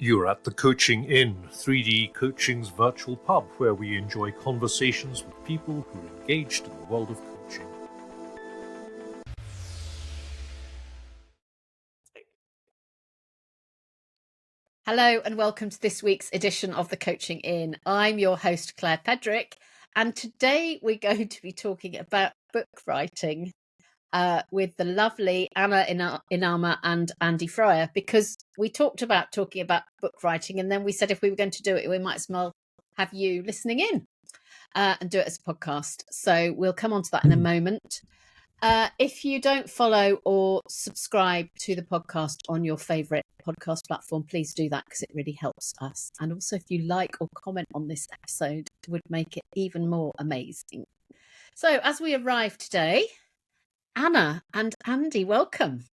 You're at the Coaching Inn, 3D Coaching's virtual pub, where we enjoy conversations with people who are engaged in the world of coaching. Hello and welcome to this week's edition of the Coaching Inn. I'm your host, Claire Pedrick, and today we're going to be talking about book writing with the lovely Inama and Andy Fryer, because we talked about talking about book writing, and then we said if we were going to do it, we might as well have you listening in and do it as a podcast. So we'll come on to that in a moment. If you don't follow or subscribe to the podcast on your favourite podcast platform, please do that because it really helps us. And also, if you like or comment on this episode, it would make it even more amazing. So as we arrive today, Anna and Andy, welcome.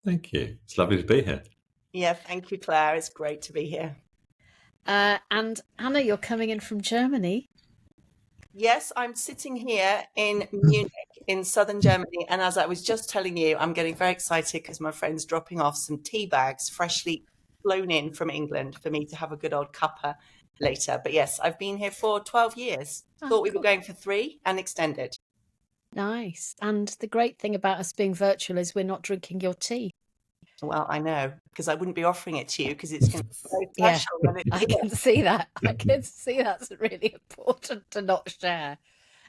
Thank you. It's lovely to be here. Yeah, thank you, Claire. It's great to be here. And Anna, you're coming in from Germany. Yes, I'm sitting here in Munich in southern Germany. And as I was just telling you, I'm getting very excited because my friend's dropping off some tea bags freshly flown in from England for me to have a good old cuppa later. But yes, I've been here for 12 years. Thought we were going for 3 and extended. Nice. And the great thing about us being virtual is we're not drinking your tea. Well, I know, because I wouldn't be offering it to you because it's going to be so special. Yeah, I can see that. I can see that's really important to not share.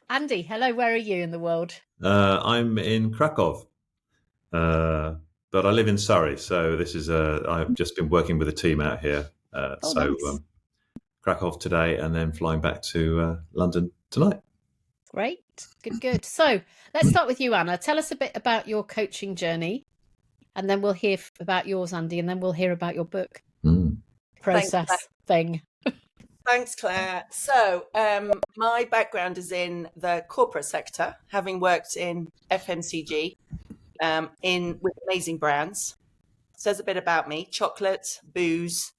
Andy, hello, where are you in the world? I'm in Krakow, but I live in Surrey. So this is I've just been working with a team out here. Nice. Krakow today and then flying back to London tonight. Great. Good. So let's start with you, Anna. Tell us a bit about your coaching journey, and then we'll hear about yours, Andy, and then we'll hear about your book process thing. Thanks, Claire. So my background is in the corporate sector, having worked in FMCG with amazing brands. Says a bit about me: chocolate, booze,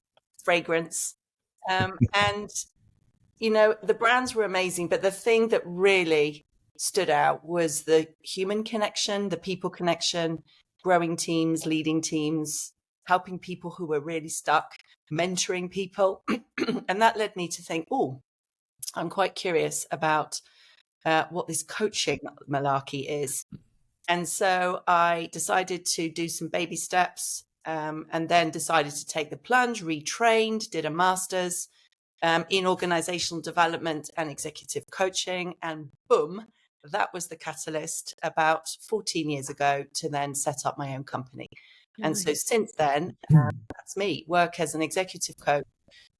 fragrance. And, you know, the brands were amazing. But the thing that really stood out was the human connection, the people connection, growing teams, leading teams, helping people who were really stuck, mentoring people. And that led me to think, I'm quite curious about what this coaching malarkey is. And so I decided to do some baby steps and then decided to take the plunge, retrained, did a master's in organizational development and executive coaching. And boom, that was the catalyst about 14 years ago to then set up my own company. And so since then, that's me, work as an executive coach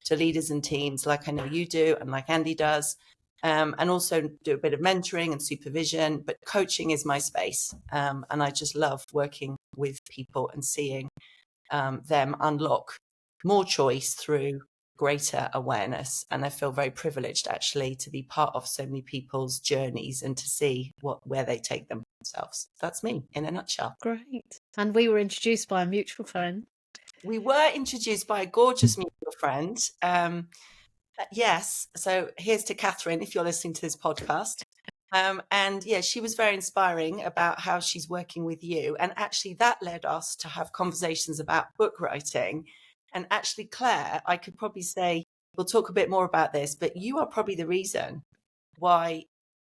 to leaders and teams like I know you do and like Andy does, and also do a bit of mentoring and supervision. But coaching is my space. And I just love working with people and seeing them unlock more choice through greater awareness. And I feel very privileged actually to be part of so many people's journeys and to see where they take themselves. That's me in a nutshell. Great. And we were introduced by a mutual friend. We were introduced by a gorgeous mutual friend. Yes. So here's to Catherine, if you're listening to this podcast. And yeah, she was very inspiring about how she's working with you. And actually that led us to have conversations about book writing. And actually, Claire, I could probably say, we'll talk a bit more about this, but you are probably the reason why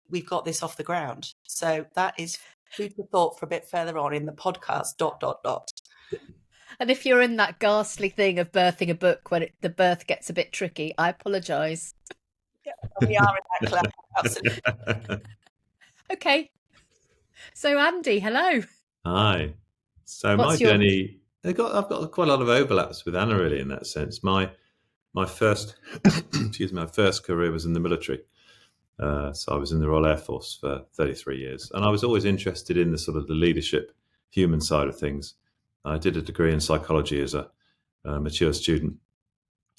we've got this off the ground. So that is food for thought for a bit further on in the podcast, ... And if you're in that ghastly thing of birthing a book when the birth gets a bit tricky, I apologise. Yeah, we are in that, Claire. Absolutely. Okay. So Andy, hello. Hi. So my journey, I've got quite a lot of overlaps with Anna really in that sense. My first my first career was in the military. So I was in the Royal Air Force for 33 years, and I was always interested in the sort of the leadership, human side of things. I did a degree in psychology as a mature student,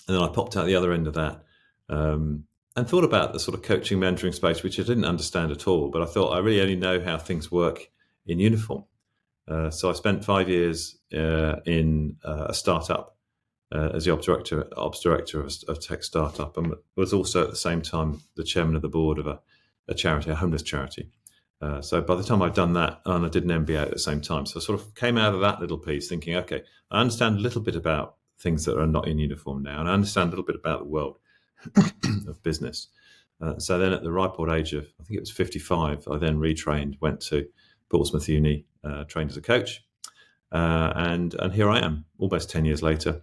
and then I popped out the other end of that and thought about the sort of coaching, mentoring space, which I didn't understand at all. But I thought I really only know how things work in uniform. So I spent 5 years in a startup as the ops director of a tech startup, and was also at the same time the chairman of the board of a charity, a homeless charity. So by the time I'd done that, and I did an MBA at the same time, so I sort of came out of that little piece thinking, okay, I understand a little bit about things that are not in uniform now, and I understand a little bit about the world of business. So then at the ripe old age of, I think it was 55, I then retrained, went to Portsmouth Uni, trained as a coach, and here I am, almost 10 years later.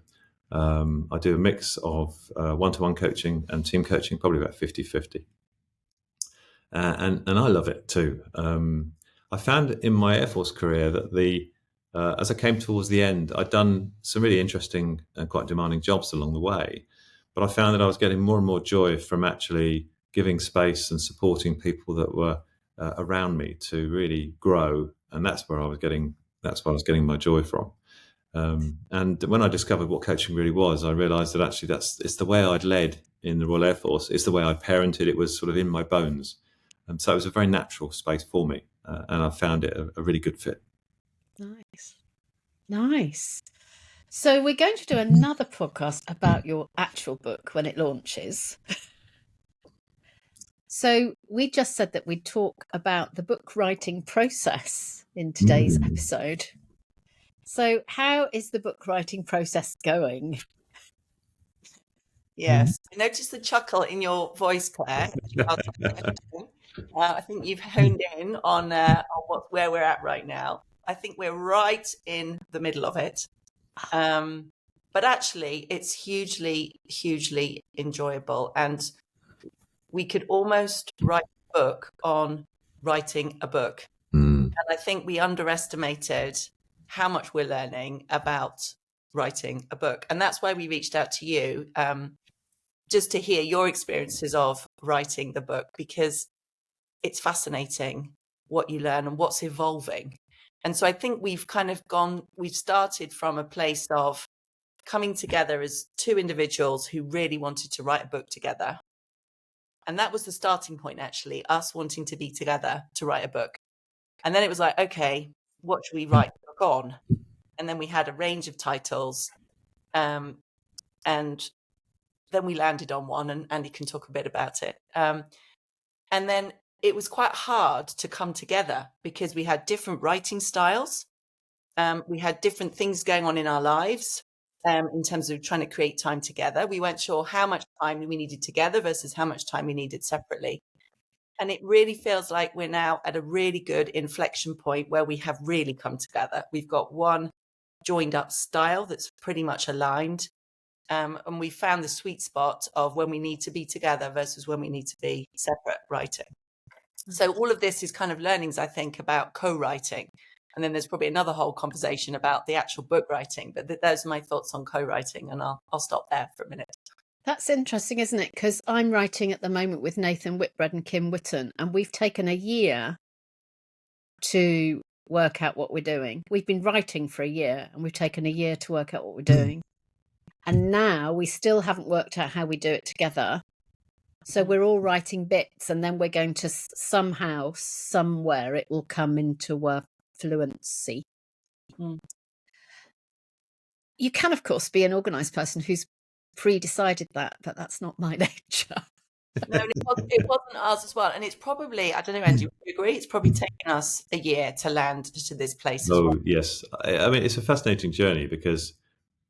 I do a mix of one-to-one coaching and team coaching, probably about 50-50. And I love it too. I found in my Air Force career that as I came towards the end, I'd done some really interesting and quite demanding jobs along the way, but I found that I was getting more and more joy from actually giving space and supporting people that were around me to really grow, and that's where I was getting my joy from. And when I discovered what coaching really was, I realised that actually it's the way I'd led in the Royal Air Force. It's the way I parented. It was sort of in my bones. So it was a very natural space for me, and I found it a really good fit. Nice. So we're going to do another podcast about your actual book when it launches. So we just said that we'd talk about the book writing process in today's episode. So how is the book writing process going? Yes. I noticed the chuckle in your voice, Claire. I think you've honed in on where we're at right now. I think we're right in the middle of it. But actually, it's hugely, hugely enjoyable. And we could almost write a book on writing a book. And I think we underestimated how much we're learning about writing a book. And that's why we reached out to you, just to hear your experiences of writing the book, because it's fascinating what you learn and what's evolving. And so I think we've started from a place of coming together as two individuals who really wanted to write a book together. And that was the starting point, actually, us wanting to be together to write a book. And then it was like, okay, what should we write the book on? And then we had a range of titles. And then we landed on one, and Andy can talk a bit about it. And then it was quite hard to come together because we had different writing styles. We had different things going on in our lives in terms of trying to create time together. We weren't sure how much time we needed together versus how much time we needed separately. And it really feels like we're now at a really good inflection point where we have really come together. We've got one joined up style that's pretty much aligned. And we found the sweet spot of when we need to be together versus when we need to be separate writing. So all of this is kind of learnings, I think, about co-writing. And then there's probably another whole conversation about the actual book writing. But those are my thoughts on co-writing. And I'll stop there for a minute. That's interesting, isn't it? Because I'm writing at the moment with Nathan Whitbread and Kim Whitton, and we've taken a year to work out what we're doing. We've been writing for a year, and we've taken a year to work out what we're doing. And now we still haven't worked out how we do it together. So we're all writing bits, and then we're going to somehow, somewhere, it will come into fluency. You can, of course, be an organised person who's pre-decided that, but that's not my nature. No, it wasn't ours as well. And it's probably, I don't know, Andy, would you agree? It's probably taken us a year to land to this place as well. Yes. I mean, it's a fascinating journey because,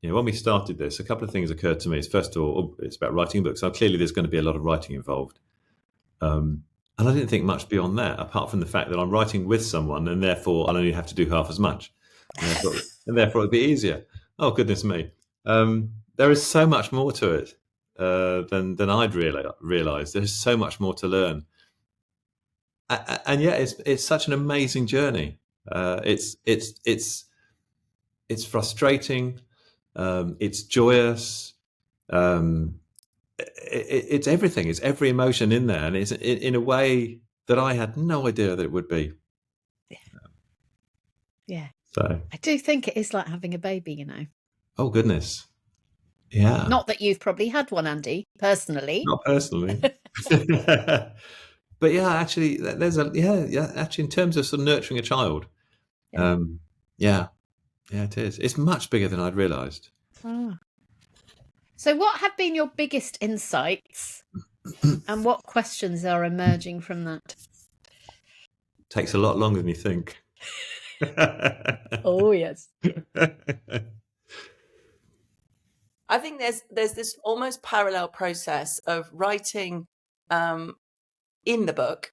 when we started this, a couple of things occurred to me. First of all, it's about writing books. So clearly there's going to be a lot of writing involved. And I didn't think much beyond that, apart from the fact that I'm writing with someone and therefore I'll only have to do half as much. And therefore it'll be easier. Oh, goodness me. There is so much more to it than I'd realised. There's so much more to learn. And yet it's such an amazing journey. It's frustrating. It's joyous. It's everything. It's every emotion in there, and it's in a way that I had no idea that it would be. Yeah. So I do think it is like having a baby, Oh goodness. Yeah. Not that you've probably had one, Andy, personally. Not personally. But yeah, actually, there's actually, in terms of sort of nurturing a child, yeah, it is. It's much bigger than I'd realised. Oh. So what have been your biggest insights and what questions are emerging from that? Takes a lot longer than you think. Oh, yes. I think there's this almost parallel process of writing in the book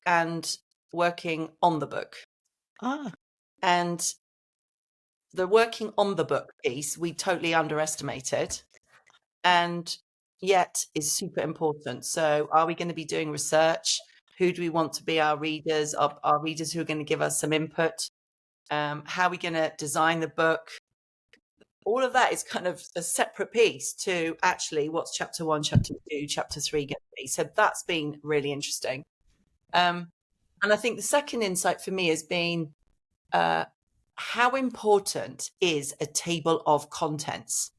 and working on the book. And the working on the book piece we totally underestimated, and yet is super important. So are we going to be doing research? Who do we want to be our readers? Our readers who are going to give us some input? How are we going to design the book? All of that is kind of a separate piece to actually what's chapter 1, chapter 2, chapter 3 going to be. So that's been really interesting. And I think the second insight for me has been how important is a table of contents,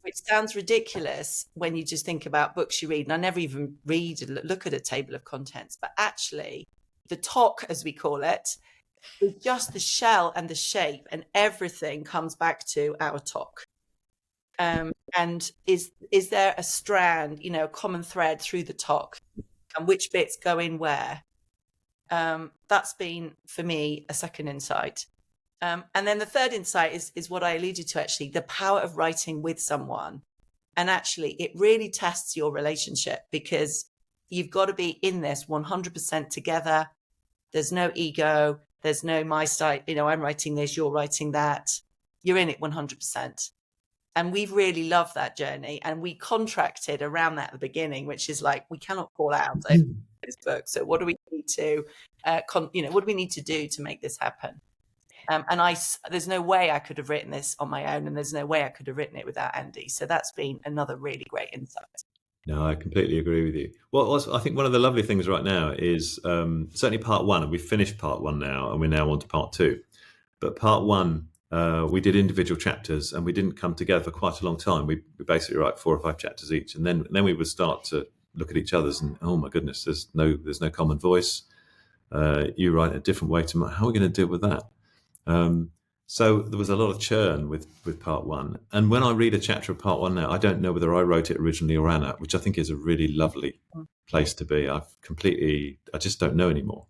which sounds ridiculous when you just think about books you read. And I never even look at a table of contents, but actually the talk, as we call it, is just the shell and the shape, and everything comes back to our talk. And is there a strand, a common thread through the talk, and which bits go in where? That's been, for me, a second insight. And then the third insight is what I alluded to, actually, the power of writing with someone. And actually, it really tests your relationship, because you've got to be in this 100% together. There's no ego. There's no my style, I'm writing this, you're writing that. You're in it 100%. And we've really loved that journey. And we contracted around that at the beginning, which is like, we cannot fall out over this book. So what do we need to, what do we need to do to make this happen? And there's no way I could have written this on my own, and there's no way I could have written it without Andy. So that's been another really great insight. No, I completely agree with you. Well, I think one of the lovely things right now is certainly part 1, and we've finished part 1 now, and we're now on to part 2. But part 1, we did individual chapters, and we didn't come together for quite a long time. We basically write 4 or 5 chapters each, and then we would start to look at each other's, and oh my goodness, there's no common voice. You write a different way to mine. How are we going to deal with that? So there was a lot of churn with part 1. And when I read a chapter of part 1 now, I don't know whether I wrote it originally or Anna, which I think is a really lovely place to be. I just don't know anymore.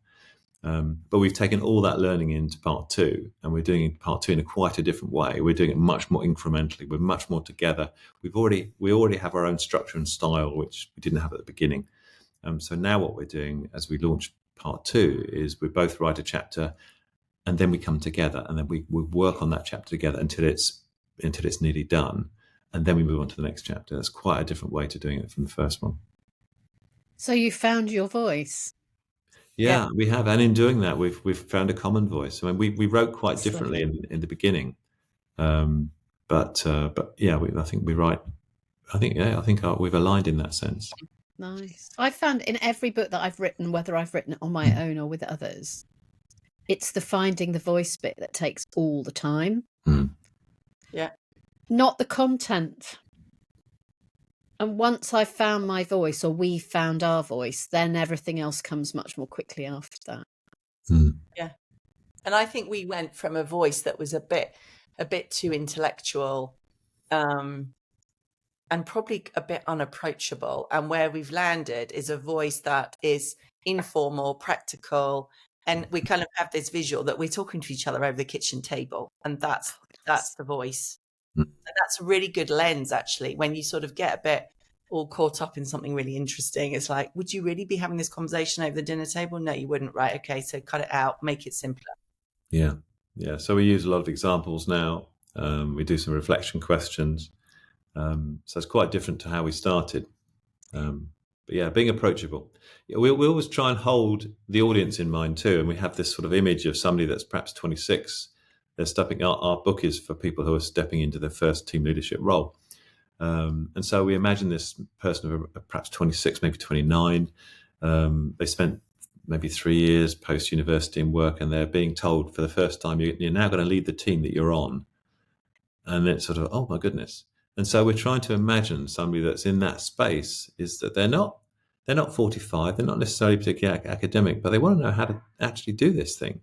But we've taken all that learning into part 2, and we're doing part 2 in quite a different way. We're doing it much more incrementally. We're much more together. We already have our own structure and style, which we didn't have at the beginning. So now what we're doing as we launch part 2 is we both write a chapter, and then we come together, and then we work on that chapter together until it's nearly done, and then we move on to the next chapter. That's quite a different way to doing it from the first one. So you found your voice. Yeah, we have, and in doing that, we've found a common voice. I mean, we wrote quite That's differently lovely. in the beginning, but yeah, I think we write. I think we've aligned in that sense. Nice. I found in every book that I've written, whether I've written it on my own or with others, it's the finding the voice bit that takes all the time. Yeah. Not the content. And once I've found my voice, or we found our voice, then everything else comes much more quickly after that. Yeah. And I think we went from a voice that was a bit too intellectual, and probably a bit unapproachable. And where we've landed is a voice that is informal, practical, and we kind of have this visual that we're talking to each other over the kitchen table, and that's the voice. And that's a really good lens, actually, when you sort of get a bit all caught up in something really interesting. It's like, would you really be having this conversation over the dinner table? No, you wouldn't. Right. Okay. So cut it out, make it simpler. Yeah. So we use a lot of examples now. We do some reflection questions. So it's quite different to how we started. But yeah, being approachable. We always try and hold the audience in mind too. And we have this sort of image of somebody that's perhaps 26. They're stepping. Our book is for people who are stepping into their first team leadership role. And so we imagine this person of perhaps 26, maybe 29. They spent maybe 3 years post-university in work, and they're being told for the first time, you're now going to lead the team that you're on. And it's sort of, oh my goodness. And so we're trying to imagine somebody that's in that space, is that they're not 45, they're not necessarily particularly academic, but they want to know how to actually do this thing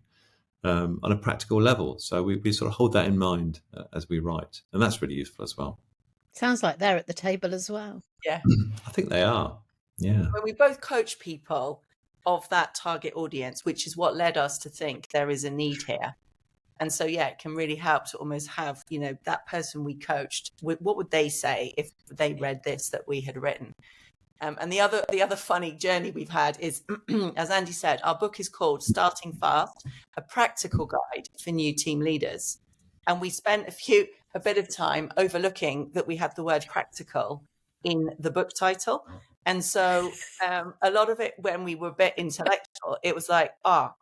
on a practical level. So we sort of hold that in mind as we write, and that's really useful as well. Sounds like they're at the table as well. Yeah. I think they are. Yeah. When we both coach people of that target audience, which is what led us to think there is a need here. And so, yeah, it can really help to almost have, that person we coached, what would they say if they read this that we had written? And the other funny journey we've had is, as Andy said, our book is called Starting Fast, a practical guide for new team leaders. And we spent a bit of time overlooking that we had the word practical in the book title. And so a lot of it, when we were a bit intellectual, it was like,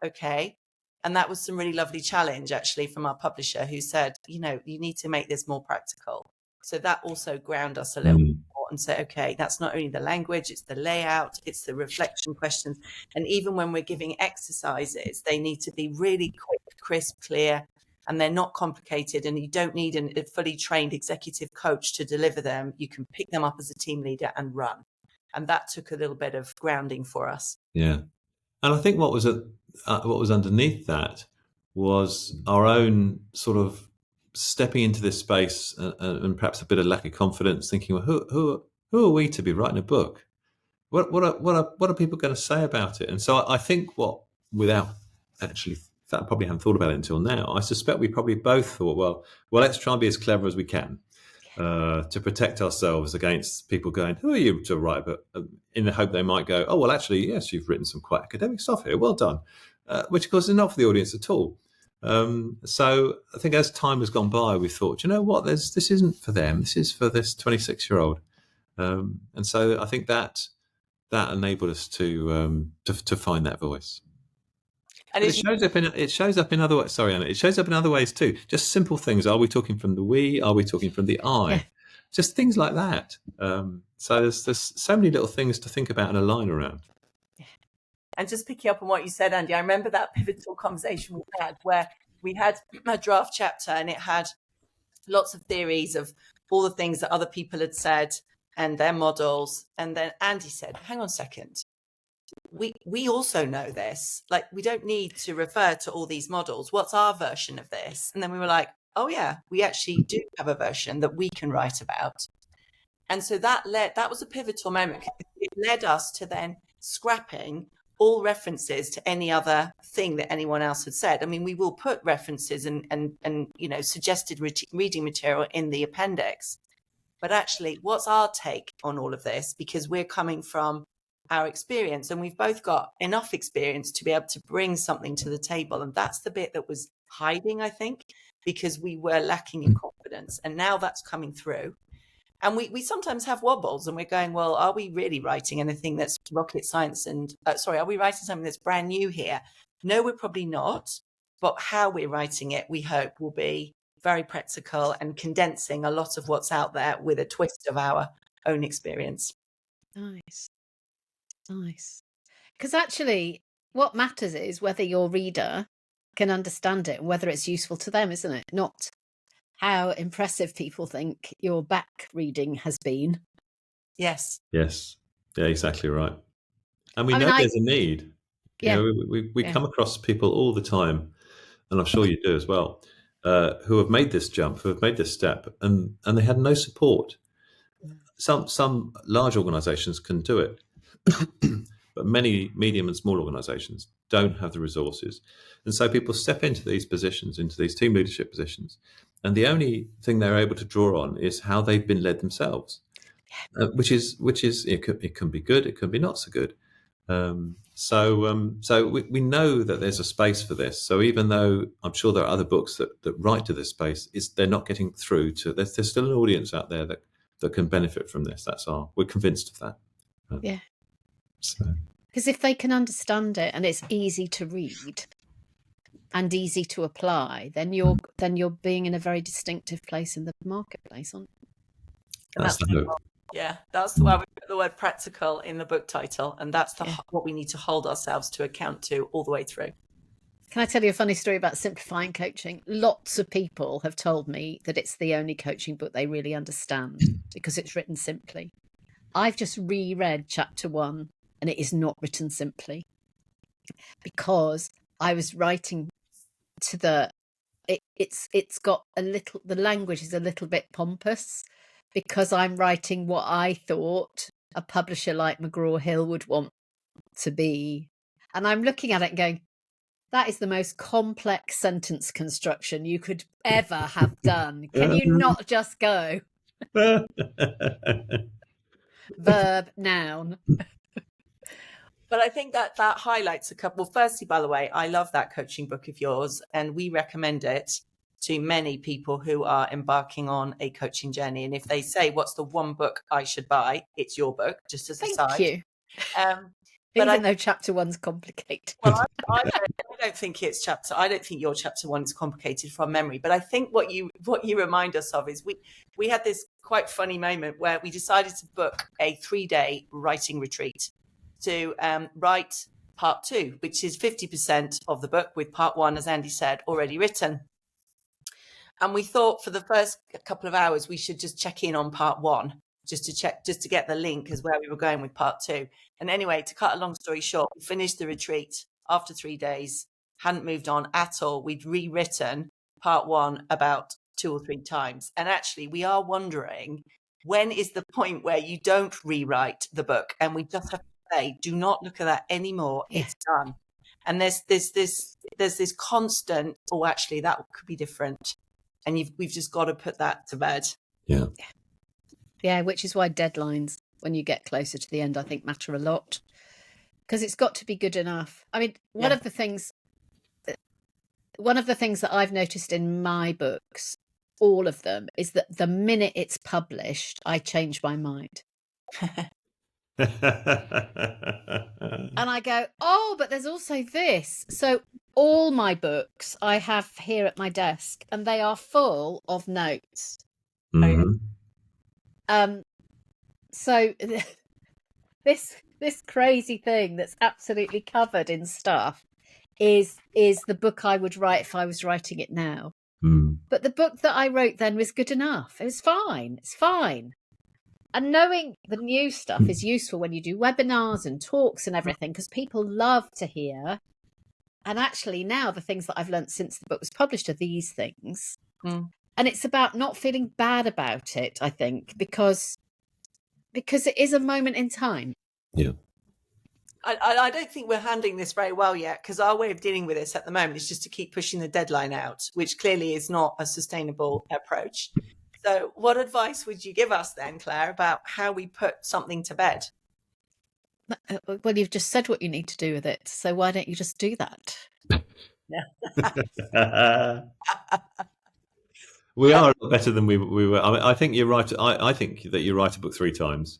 okay. And that was some really lovely challenge, actually, from our publisher, who said, you need to make this more practical. So that also ground us a little bit more and say, okay, that's not only the language, it's the layout, it's the reflection questions. And even when we're giving exercises, they need to be really quick, crisp, clear, and they're not complicated. And you don't need a fully trained executive coach to deliver them. You can pick them up as a team leader and run. And that took a little bit of grounding for us. Yeah. And I think what was underneath that was our own sort of stepping into this space and perhaps a bit of lack of confidence, thinking, well, who are we to be writing a book? What are people going to say about it? And so I think without actually, in fact, I probably haven't thought about it until now. I suspect we probably both thought, well, let's try and be as clever as we can to protect ourselves against people going, who are you to write? But in the hope they might go, oh, well, actually, yes, you've written some quite academic stuff here. Well done. Which, of course, is not for the audience at all. So I think as time has gone by, we thought, you know what, this isn't for them. This is for this 26-year-old. And so I think that enabled us to find that voice. And it shows up in other ways. Sorry, Anna. It shows up in other ways too. Just simple things. Are we talking from the we? Are we talking from the I? Yeah. Just things like that. So there's so many little things to think about and align around. And just picking up on what you said, Andy, I remember that pivotal conversation we had where we had a draft chapter and it had lots of theories of all the things that other people had said and their models. And then Andy said, hang on a second. We also know this. Like, we don't need to refer to all these models. What's our version of this? And then we were like, oh yeah, we actually do have a version that we can write about. And so that was a pivotal moment. It led us to then scrapping all references to any other thing that anyone else had said. I mean, we will put references and suggested reading material in the appendix. But actually, what's our take on all of this? Because we're coming from our experience and we've both got enough experience to be able to bring something to the table. And that's the bit that was hiding, I think, because we were lacking in confidence. And now that's coming through. And we sometimes have wobbles and we're going, well, are we really writing anything that's rocket science? And are we writing something that's brand new here? No, we're probably not. But how we're writing it, we hope, will be very practical and condensing a lot of what's out there with a twist of our own experience. Nice. Because actually, what matters is whether your reader can understand it and whether it's useful to them, isn't it? Not how impressive people think your back reading has been. Yes. Yeah, exactly right. And we know there's a need. Yeah. We come across people all the time, and I'm sure you do as well, who have made this jump, who have made this step, and they had no support. Some large organizations can do it, but many medium and small organizations don't have the resources. And so people step into these positions, into these team leadership positions, and the only thing they're able to draw on is how they've been led themselves, which is it can be good, it can be not so good. So we know that there's a space for this. So even though I'm sure there are other books that write to this space, they're not getting through to. There's still an audience out there that can benefit from this. We're convinced of that. Yeah. Because if they can understand it and it's easy to read and easy to apply, then you're being in a very distinctive place in the marketplace, aren't you? That's the hope. Yeah, that's why we put the word practical in the book title, and that's what we need to hold ourselves to account to all the way through. Can I tell you a funny story about simplifying coaching? Lots of people have told me that it's the only coaching book they really understand because it's written simply. I've just reread chapter 1 and it is not written simply because I was writing to it's got the language is a little bit pompous because I'm writing what I thought a publisher like McGraw-Hill would want to be. And I'm looking at it and going, That is the most complex sentence construction you could ever have done. Can you not just go verb, noun? But I think that highlights a couple. Well, firstly, by the way, I love that coaching book of yours, and we recommend it to many people who are embarking on a coaching journey. And if they say, what's the one book I should buy? It's your book, just as a side. Thank you. But Even though chapter 1's complicated. Well, I don't think it's I don't think your chapter 1 is complicated from memory. But I think what you remind us of is we had this quite funny moment where we decided to book a 3-day writing retreat to write part 2, which is 50% of the book, with part 1, as Andy said, already written. And we thought for the first couple of hours we should just check in on part 1, just to get the link as where we were going with part 2. And anyway, to cut a long story short, we finished the retreat after 3 days, hadn't moved on at all. We'd rewritten part 1 about 2 or 3 times. And actually, we are wondering, when is the point where you don't rewrite the book and we just have to say, do not look at that anymore. Yeah. It's done. And there's this constant, oh, actually, that could be different. And we've just got to put that to bed. Yeah. Yeah, which is why deadlines, when you get closer to the end, I think matter a lot, because it's got to be good enough. I mean, one of the things that I've noticed in my books, all of them, is that the minute it's published, I change my mind. And I go, oh, but there's also this. So all my books I have here at my desk, and they are full of notes. Mm-hmm. So this crazy thing that's absolutely covered in stuff is the book I would write if I was writing it now. Mm. But the book that I wrote then was good enough. It was fine. It's fine. And knowing the new stuff is useful when you do webinars and talks and everything, because people love to hear. And actually now the things that I've learned since the book was published are these things. Mm. And it's about not feeling bad about it, I think, because it is a moment in time. Yeah. I don't think we're handling this very well yet, because our way of dealing with this at the moment is just to keep pushing the deadline out, which clearly is not a sustainable approach. So what advice would you give us then, Claire, about how we put something to bed? Well, you've just said what you need to do with it. So why don't you just do that? Yeah. We are a lot better than we were. I mean, I think you're right. I think that you write a book 3 times.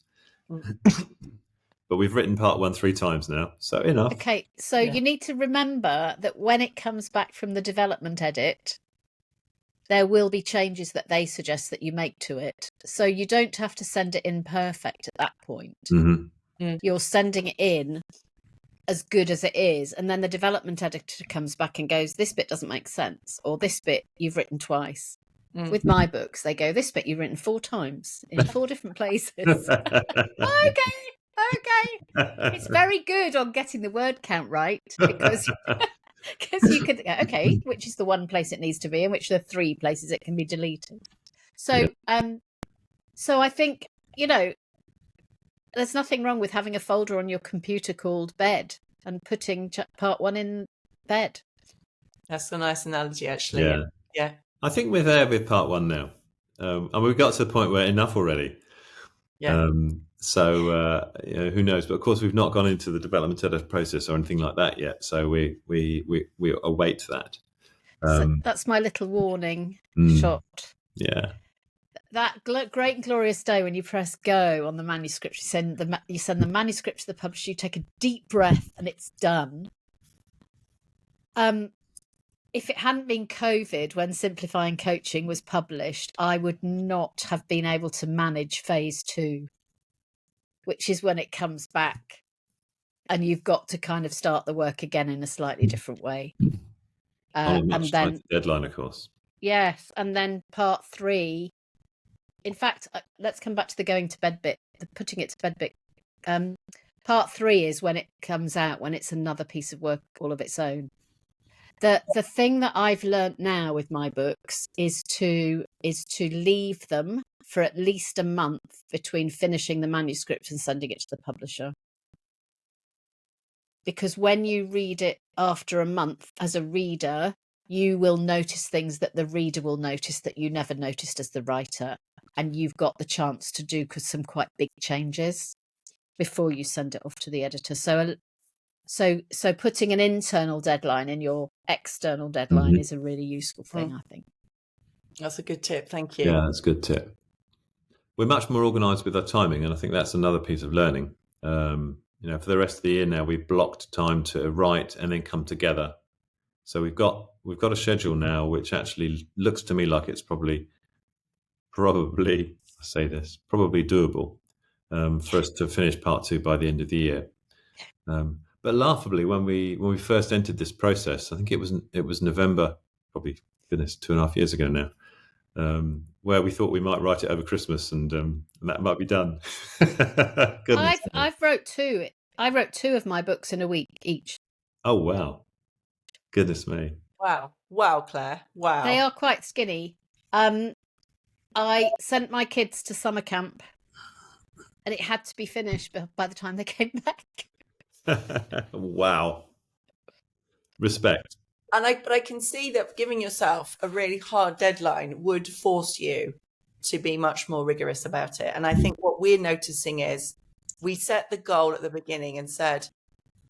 But we've written part 1 3 times now, so enough. Okay, so you need to remember that when it comes back from the development edit, there will be changes that they suggest that you make to it. So you don't have to send it in perfect at that point. Mm-hmm. You're sending it in as good as it is. And then the development editor comes back and goes, this bit doesn't make sense. Or this bit you've written twice. With my books, they go, this bit you've written 4 times in 4 different places. Okay. It's very good on getting the word count right, because you could, okay, which is the 1 place it needs to be and which are the 3 places it can be deleted. So, so I think, there's nothing wrong with having a folder on your computer called bed and putting part 1 in bed. That's a nice analogy, actually. Yeah. I think we're there with part 1 now. And we've got to the point where enough already. Yeah. So who knows? But of course, we've not gone into the development edit process or anything like that yet. So we await that. So that's my little warning shot. Yeah. That great and glorious day when you press go on the manuscript, you send the manuscript to the publisher, you take a deep breath, and it's done. If it hadn't been COVID when Simplifying Coaching was published, I would not have been able to manage phase 2, which is when it comes back and you've got to kind of start the work again in a slightly different way. And then deadline, of course. Yes, and then part 3. In fact, let's come back to the going to bed bit, the putting it to bed bit. Part 3 is when it comes out, when it's another piece of work all of its own. The thing that I've learnt now with my books is to leave them for at least a month between finishing the manuscript and sending it to the publisher. because when you read it after a month as a reader, you will notice things that the reader will notice that you never noticed as the writer. And you've got the chance to do some quite big changes before you send it off to the editor. So putting an internal deadline in your external deadline is a really useful thing, I think. That's a good tip. Thank you. Yeah, that's a good tip. We're much more organised with our timing, and I think that's another piece of learning. For the rest of the year now, we've blocked time to write and then come together. So we've got a schedule now, which actually looks to me like it's probably doable for us to finish part 2 by the end of the year. But laughably, when we first entered this process, I think it was November, probably goodness 2.5 years ago now, where we thought we might write it over Christmas and that might be done. I've wrote 2. I wrote 2 of my books in a week each. Oh wow! Goodness me! Wow, Claire! Wow. They are quite skinny. I sent my kids to summer camp, and it had to be finished by the time they came back. Wow! Respect. But I can see that giving yourself a really hard deadline would force you to be much more rigorous about it. And I think what we're noticing is we set the goal at the beginning and said,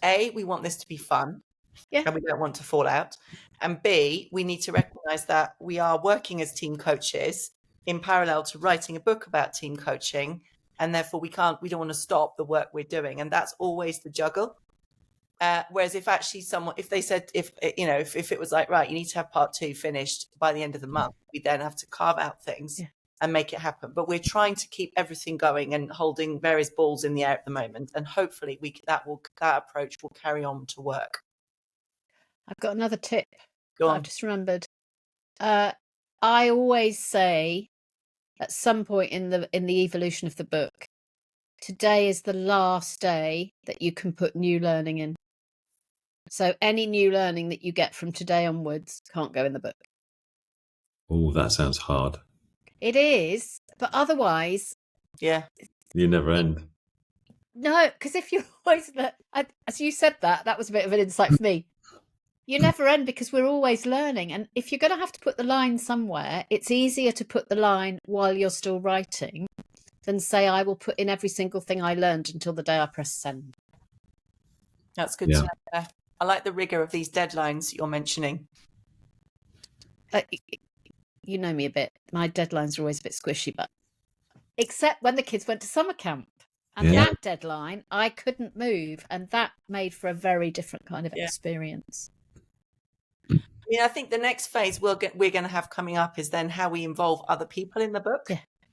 A, we want this to be fun. Yeah. And we don't want to fall out. And B, we need to recognize that we are working as team coaches in parallel to writing a book about team coaching. And therefore we don't want to stop the work we're doing. And that's always the juggle. Whereas if it was like, right, you need to have part 2 finished by the end of the month, we then have to carve out things and make it happen. But we're trying to keep everything going and holding various balls in the air at the moment. And hopefully that approach will carry on to work. I've got another tip. Go on. I've just remembered. I always say at some point in the evolution of the book, today is the last day that you can put new learning in. So any new learning that you get from today onwards can't go in the book. Oh, that sounds hard. It is, but otherwise... Yeah. You never end. No, because if you always... as you said that was a bit of an insight for me. You never end because we're always learning. And if you're going to have to put the line somewhere, it's easier to put the line while you're still writing than say, I will put in every single thing I learned until the day I press send. That's good to know. I like the rigor of these deadlines you're mentioning. You know me a bit. My deadlines are always a bit squishy, but except when the kids went to summer camp. And that deadline, I couldn't move. And that made for a very different kind of experience. I think the next phase we're going to have coming up is then how we involve other people in the book,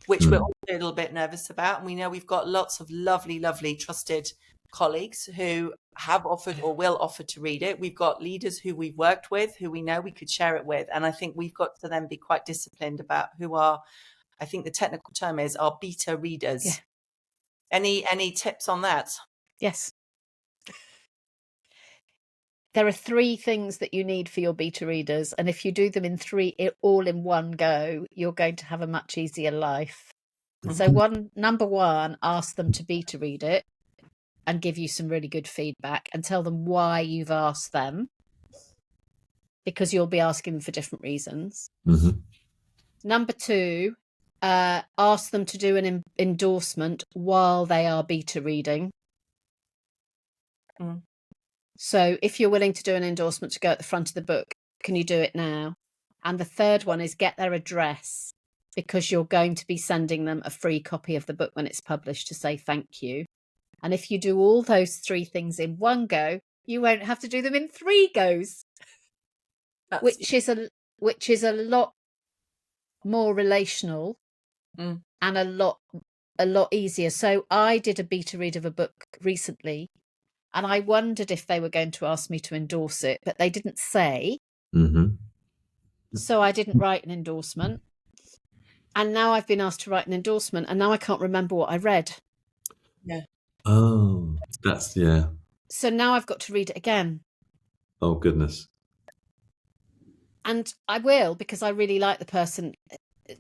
which we're all a little bit nervous about. And we know we've got lots of lovely, lovely, trusted colleagues who have offered or will offer to read it. We've got leaders who we've worked with, who we know we could share it with. And I think we've got to then be quite disciplined about who are, I think the technical term is, our beta readers. Yeah. Any tips on that? Yes. There are 3 things that you need for your beta readers. And if you do them in 3, all in one go, you're going to have a much easier life. So number 1, ask them to beta read it and give you some really good feedback and tell them why you've asked them, because you'll be asking them for different reasons. Number 2, ask them to do an endorsement while they are beta reading. So if you're willing to do an endorsement to go at the front of the book, can you do it now? And the third one is get their address, because you're going to be sending them a free copy of the book when it's published to say thank you. And if you do all those 3 things in one go, you won't have to do them in 3 goes, which is a lot more relational and a lot easier. So I did a beta read of a book recently, and I wondered if they were going to ask me to endorse it, but they didn't say. So I didn't write an endorsement. And now I've been asked to write an endorsement, and now I can't remember what I read. Yeah. Oh, that's, So now I've got to read it again. Oh, goodness. And I will, because I really like the person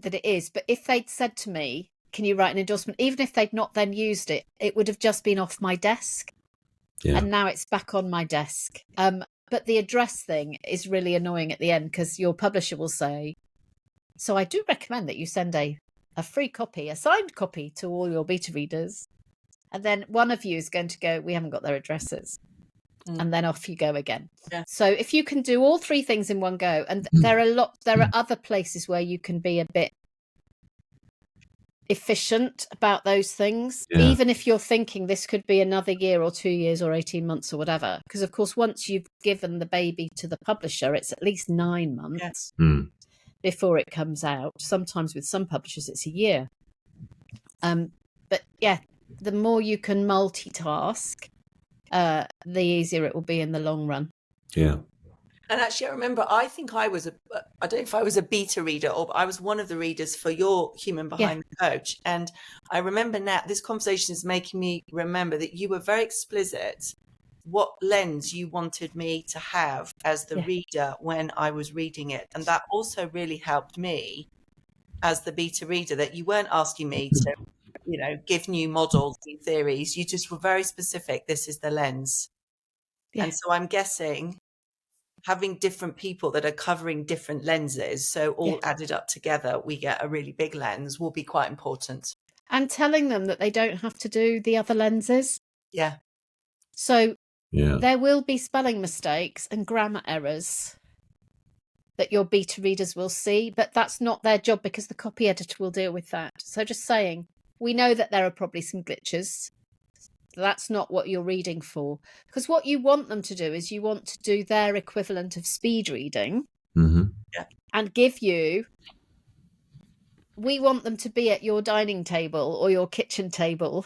that it is. But if they'd said to me, can you write an endorsement? Even if they'd not then used it, it would have just been off my desk. And now it's back on my desk. But the address thing is really annoying at the end, because your publisher will say, so I do recommend that you send a free copy, a signed copy, to all your beta readers. And then one of you is going to go, we haven't got their addresses. And then off you go again. Yeah. So if you can do all three things in one go, and there are other places where you can be a bit efficient about those things, even if you're thinking this could be another year or 2 years or 18 months or whatever. Because of course, once you've given the baby to the publisher, it's at least 9 months before it comes out. Sometimes with some publishers, it's a year. But yeah, the more you can multitask, the easier it will be in the long run. Yeah. And actually, I remember, I think I don't know if I was a beta reader, or I was one of the readers for your Human Behind the Coach. And I remember now, this conversation is making me remember that you were very explicit what lens you wanted me to have as the reader when I was reading it. And that also really helped me as the beta reader, that you weren't asking me to, give new models, new theories. You just were very specific. This is the lens. Yeah. And so I'm guessing having different people that are covering different lenses, so all added up together, we get a really big lens, will be quite important. And telling them that they don't have to do the other lenses. Yeah. So there will be spelling mistakes and grammar errors that your beta readers will see, but that's not their job, because the copy editor will deal with that. So just saying, we know that there are probably some glitches. That's not what you're reading for. Because what you want them to do is you want to do their equivalent of speed reading and give you... We want them to be at your dining table or your kitchen table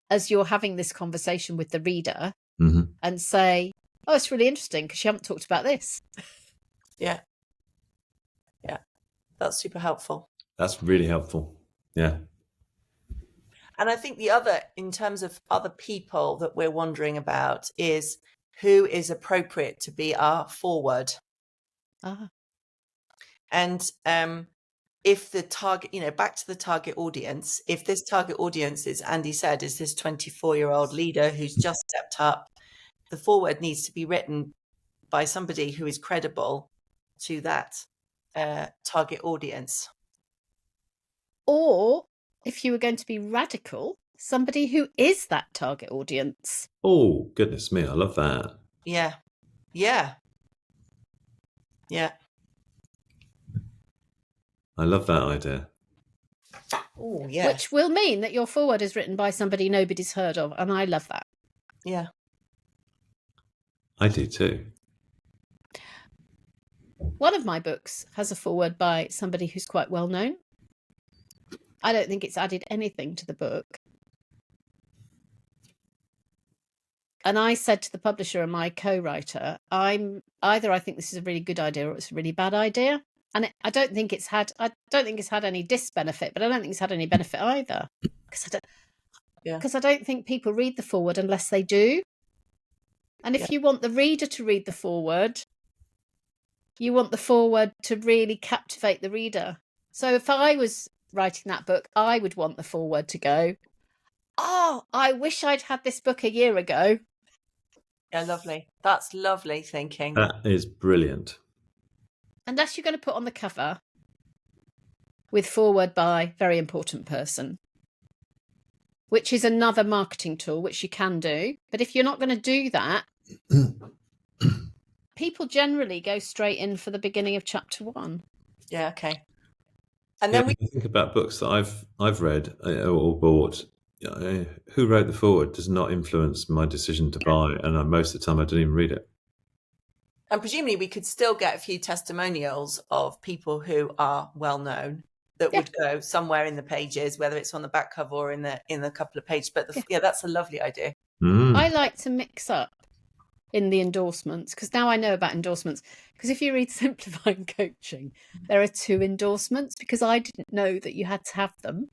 as you're having this conversation with the reader and say, oh, it's really interesting because you haven't talked about this. Yeah. Yeah. That's super helpful. That's really helpful. Yeah. And I think the other, in terms of other people that we're wondering about, is who is appropriate to be our forward. And if the target, back to the target audience, if this target audience, as Andy said, is this 24-year-old leader who's just stepped up, the forward needs to be written by somebody who is credible to that target audience. Or, if you were going to be radical, somebody who is that target audience. Oh, goodness me, I love that. Yeah. Yeah. Yeah. I love that idea. Oh, yeah. Which will mean that your forward is written by somebody nobody's heard of, and I love that. Yeah. I do too. One of my books has a forward by somebody who's quite well known. I don't think it's added anything to the book. And I said to the publisher and my co-writer, I think this is a really good idea or it's a really bad idea. And I don't think it's had any disbenefit, but I don't think it's had any benefit either. Because I don't think people read the forward unless they do. And if you want the reader to read the forward, you want the forward to really captivate the reader. So if I was writing that book, I would want the forward to go, oh, I wish I'd had this book a year ago. Yeah, lovely. That's lovely thinking. That is brilliant. Unless you're going to put on the cover with forward by very important person, which is another marketing tool, which you can do. But if you're not going to do that, people generally go straight in for the beginning of chapter 1. Yeah, okay. And then we think about books that I've read or bought. Who wrote the forward does not influence my decision to buy, and most of the time I didn't even read it. And presumably we could still get a few testimonials of people who are well known that would go somewhere in the pages, whether it's on the back cover or in the couple of pages. But that's a lovely idea. I like to mix up in the endorsements, because now I know about endorsements. Because if you read Simplifying Coaching, there are 2 endorsements, because I didn't know that you had to have them.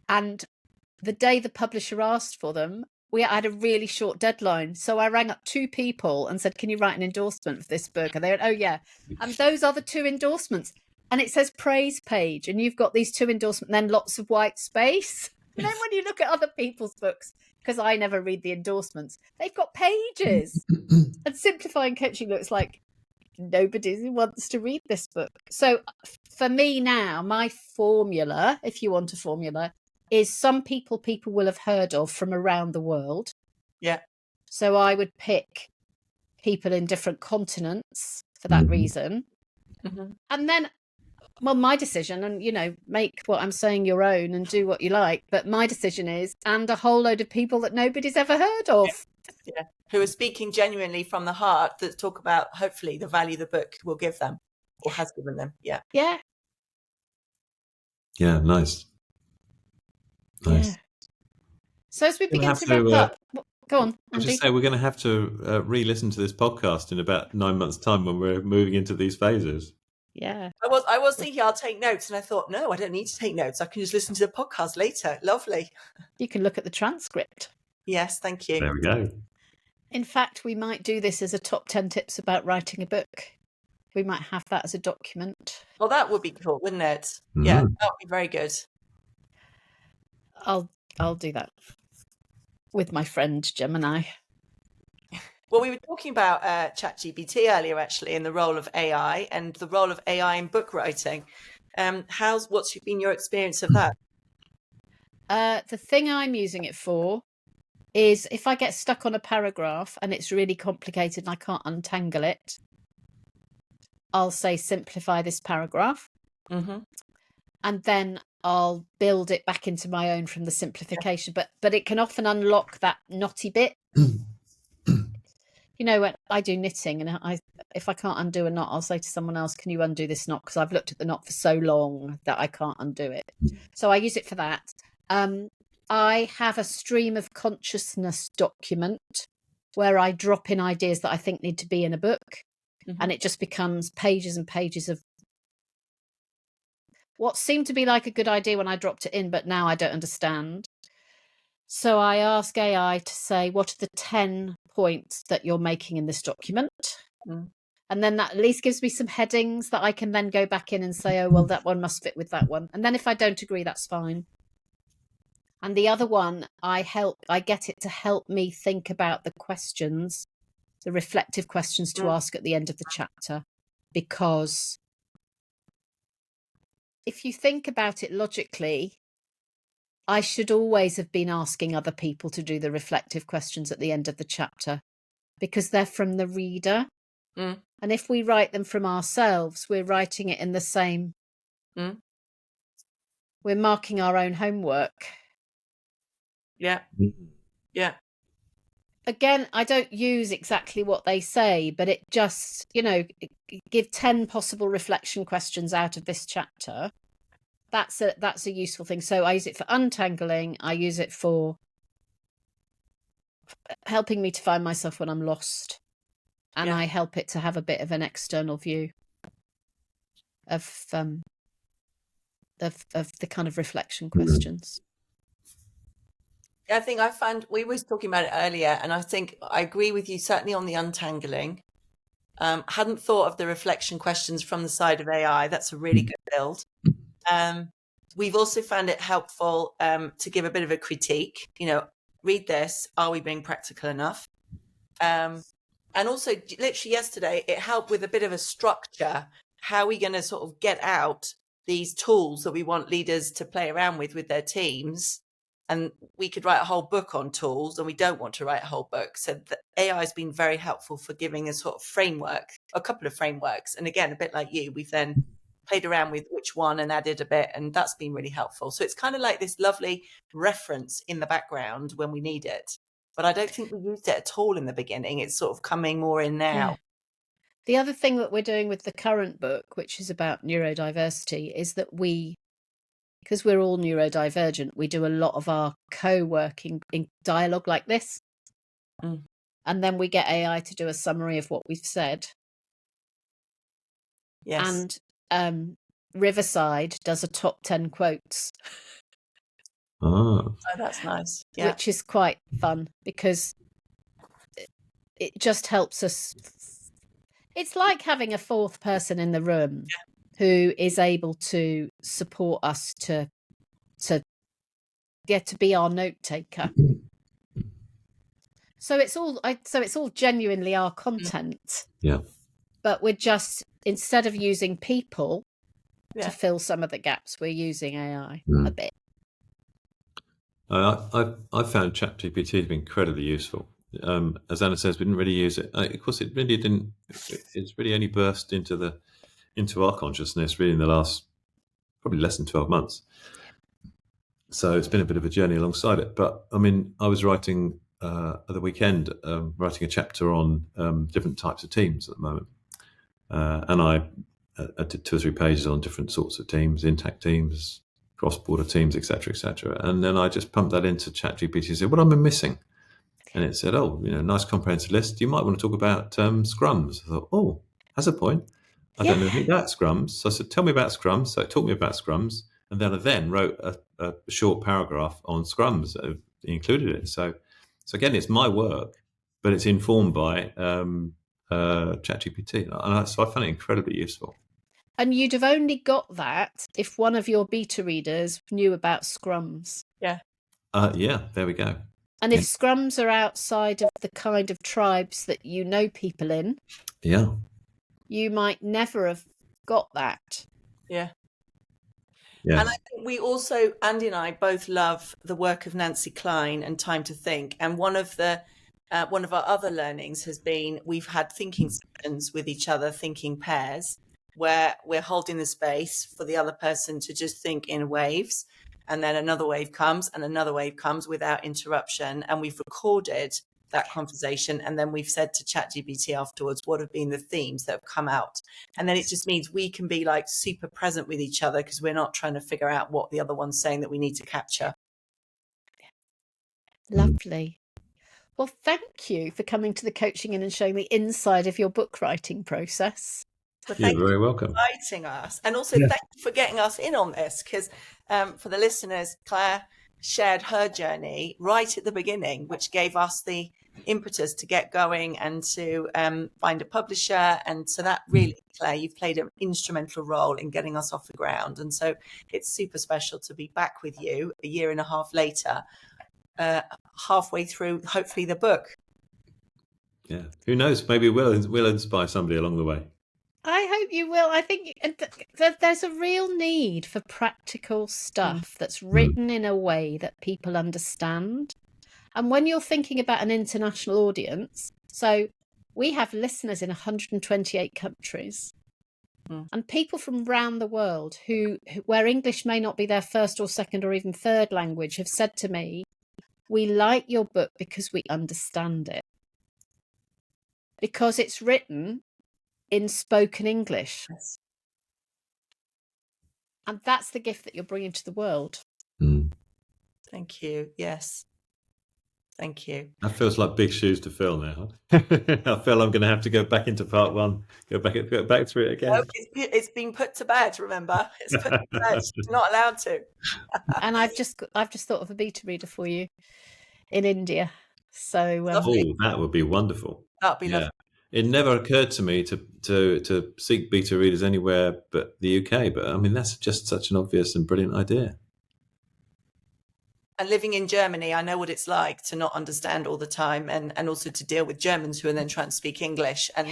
And the day the publisher asked for them, we had a really short deadline. So I rang up 2 people and said, can you write an endorsement for this book? And they went, oh, yeah. And those are the 2 endorsements. And it says praise page. And you've got these 2 endorsements, then lots of white space. And then when you look at other people's books, because I never read the endorsements, they've got pages. And simplifying coaching looks like nobody wants to read this book. So for me now, my formula, if you want a formula, is some people will have heard of from around the world. Yeah. So I would pick people in different continents for that reason. Mm-hmm. And then, well, my decision, and, make what I'm saying your own and do what you like. But my decision is, and a whole load of people that nobody's ever heard of. Yeah. Who are speaking genuinely from the heart, that talk about, hopefully, the value the book will give them or has given them. Yeah. Yeah. Yeah, nice. Yeah. So as we begin to wrap up, go on, Andy. I just say we're going to have to re-listen to this podcast in about 9 months' time when we're moving into these phases. Yeah. I was thinking I'll take notes, and I thought, no, I don't need to take notes. I can just listen to the podcast later. Lovely. You can look at the transcript. Yes, thank you. There we go. In fact, we might do this as a top 10 tips about writing a book. We might have that as a document. Well, that would be cool, wouldn't it? Yeah, that would be very good. I'll do that with my friend Gemini. Well, we were talking about ChatGPT earlier, actually, and the role of AI and the role of AI in book writing. What's been your experience of that? The thing I'm using it for is if I get stuck on a paragraph and it's really complicated and I can't untangle it, I'll say simplify this paragraph. Mm-hmm. And then I'll build it back into my own from the simplification. Yeah. But it can often unlock that knotty bit. When I do knitting, and if I can't undo a knot, I'll say to someone else, can you undo this knot? Because I've looked at the knot for so long that I can't undo it. So I use it for that. I have a stream of consciousness document where I drop in ideas that I think need to be in a book. Mm-hmm. And it just becomes pages and pages of what seemed to be like a good idea when I dropped it in, but now I don't understand. So I ask AI to say, what are the 10 points that you're making in this document? And then that at least gives me some headings that I can then go back in and say, oh, well, that one must fit with that one. And then if I don't agree, that's fine. And the other one, I get it to help me think about the questions, the reflective questions to ask at the end of the chapter. Because if you think about it logically, I should always have been asking other people to do the reflective questions at the end of the chapter because they're from the reader. And if we write them from ourselves, we're writing it in the same. We're marking our own homework. Yeah. Yeah. Again, I don't use exactly what they say, but it just, give 10 possible reflection questions out of this chapter. That's a useful thing. So I use it for untangling. I use it for helping me to find myself when I'm lost. And I help it to have a bit of an external view of the kind of reflection questions. I think I found we were talking about it earlier, and I think I agree with you certainly on the untangling. Hadn't thought of the reflection questions from the side of AI. That's a really good build. We've also found it helpful to give a bit of a critique. Read this. Are we being practical enough? And also, literally yesterday, it helped with a bit of a structure. How are we going to sort of get out these tools that we want leaders to play around with their teams? And we could write a whole book on tools, and we don't want to write a whole book. So the AI has been very helpful for giving a sort of framework, a couple of frameworks. And again, a bit like you, we've then played around with which one and added a bit, and that's been really helpful. So it's kind of like this lovely reference in the background when we need it. But I don't think we used it at all in the beginning. It's sort of coming more in now. Yeah. The other thing that we're doing with the current book, which is about neurodiversity, is that because we're all neurodivergent, we do a lot of our co-working in dialogue like this. And then we get AI to do a summary of what we've said. Yes. And Riverside does a top 10 quotes. Oh, that's nice. Yeah. Which is quite fun because it just helps us. It's like having a fourth person in the room who is able to support us to to be our note taker. So it's all genuinely our content. Yeah. But we're just, instead of using people to fill some of the gaps, we're using AI a bit. I found ChatGPT to be incredibly useful. As Anna says, we didn't really use it. Of course, it really didn't. It's really only burst into our consciousness really in the last probably less than 12 months. So it's been a bit of a journey alongside it. But I mean, I was writing at the weekend, writing a chapter on different types of teams at the moment, and I did 2 or 3 pages on different sorts of teams, intact teams, cross-border teams, etc., etc. And then I just pumped that into ChatGPT and said, "What am I missing?" And it said, "Oh, nice comprehensive list. You might want to talk about scrums." I thought, "Oh, that's a point. I don't know anything about scrums." So I said, "Tell me about scrums." So it taught me about scrums, and then I wrote a short paragraph on scrums that included it. So again, it's my work, but it's informed by ChatGPT, and so I found it incredibly useful. And you'd have only got that if one of your beta readers knew about scrums. Yeah. There we go. And if scrums are outside of the kind of tribes that people in, you might never have got that. Yeah. Yes. And I think we also, Andy and I both love the work of Nancy Klein and Time to Think. And one of our other learnings has been we've had thinking sessions with each other, thinking pairs, where we're holding the space for the other person to just think in waves. And then another wave comes and another wave comes without interruption. And we've recorded that conversation. And then we've said to ChatGPT afterwards, what have been the themes that have come out? And then it just means we can be like super present with each other because we're not trying to figure out what the other one's saying that we need to capture. Lovely. Well, thank you for coming to the Coaching In and showing the inside of your book writing process. So You're very welcome. For inviting us, and also thank you for getting us in on this, because for the listeners, Claire shared her journey right at the beginning, which gave us the impetus to get going and to find a publisher. And so that really, Claire, you've played an instrumental role in getting us off the ground. And so it's super special to be back with you a year and a half later, halfway through, hopefully, the book. Yeah, who knows? Maybe we'll inspire somebody along the way. I hope you will. I think there's a real need for practical stuff that's written in a way that people understand. And when you're thinking about an international audience, so we have listeners in 128 countries, and people from around the world where English may not be their first or second or even third language have said to me, we like your book because we understand it. Because it's written in spoken English. Yes. And that's the gift that you're bringing to the world. Thank you. Yes. Thank you. That feels like big shoes to fill now. I feel I'm going to have to go back into part 1, go back through it again. No, it's been put to bed, remember? It's put to bed. You're not allowed to. And I've just thought of a beta reader for you in India. So that would be wonderful. That'd be lovely. It never occurred to me to seek beta readers anywhere but the UK. But I mean, that's just such an obvious and brilliant idea. And living in Germany, I know what it's like to not understand all the time, and also to deal with Germans who are then trying to speak English. And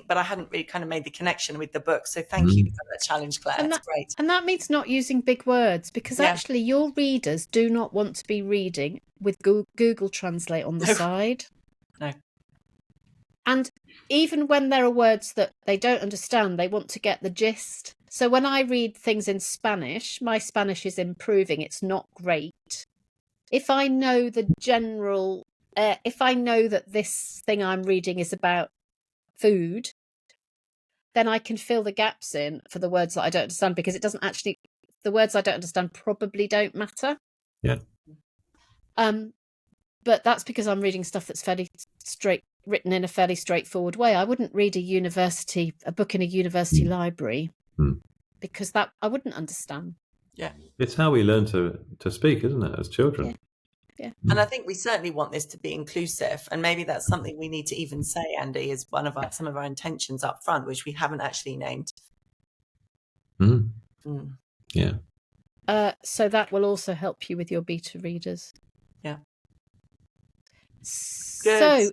but I hadn't really kind of made the connection with the book. So thank you for that challenge, Claire. That's great. And that means not using big words, because actually your readers do not want to be reading with Google Translate on the side. No. And even when there are words that they don't understand, they want to get the gist. So when I read things in Spanish, my Spanish is improving. It's not great. If I know the general, if I know that this thing I'm reading is about food, then I can fill the gaps in for the words that I don't understand, because it doesn't actually, the words I don't understand probably don't matter. Yeah. But that's because I'm reading stuff that's fairly written in a fairly straightforward way. I wouldn't read a book in a university library, because that I wouldn't understand. Yeah. It's how we learn to speak, isn't it, as children? Yeah. And I think we certainly want this to be inclusive, and maybe that's something we need to even say, Andy, is some of our intentions up front, which we haven't actually named. Yeah. So that will also help you with your beta readers. Yeah. So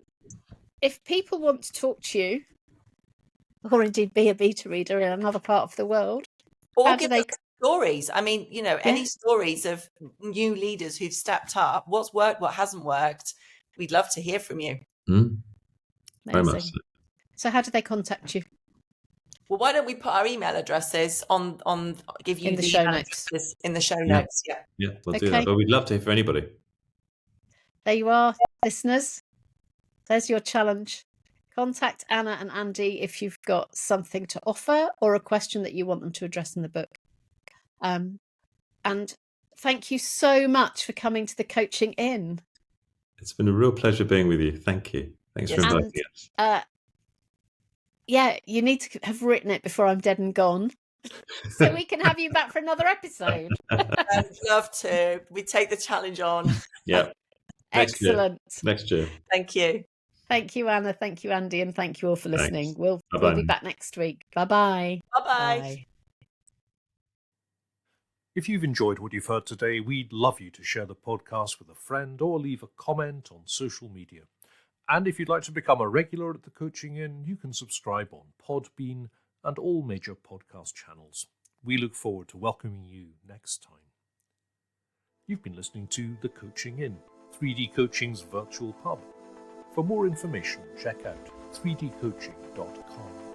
if people want to talk to you, or indeed be a beta reader in another part of the world, or give us stories. I mean, any stories of new leaders who've stepped up, what's worked, what hasn't worked. We'd love to hear from you. Very much so. So how do they contact you? Well, why don't we put our email addresses give you in the show notes. In the show notes. Yeah, we'll do that. But we'd love to hear from anybody. There you are, listeners. There's your challenge. Contact Anna and Andy if you've got something to offer or a question that you want them to address in the book. And thank you so much for coming to the Coaching In. It's been a real pleasure being with you. Thank you. Thanks for inviting us. You need to have written it before I'm dead and gone, so we can have you back for another episode. I'd love to. We take the challenge on. Yeah. Excellent. Next year. Thank you. Thank you, Anna. Thank you, Andy. And thank you all for listening. We'll be back next week. Bye-bye. Bye-bye. Bye. If you've enjoyed what you've heard today, we'd love you to share the podcast with a friend or leave a comment on social media. And if you'd like to become a regular at the Coaching In, you can subscribe on Podbean and all major podcast channels. We look forward to welcoming you next time. You've been listening to The Coaching In, 3D Coaching's virtual pub. For more information, check out 3dcoaching.com.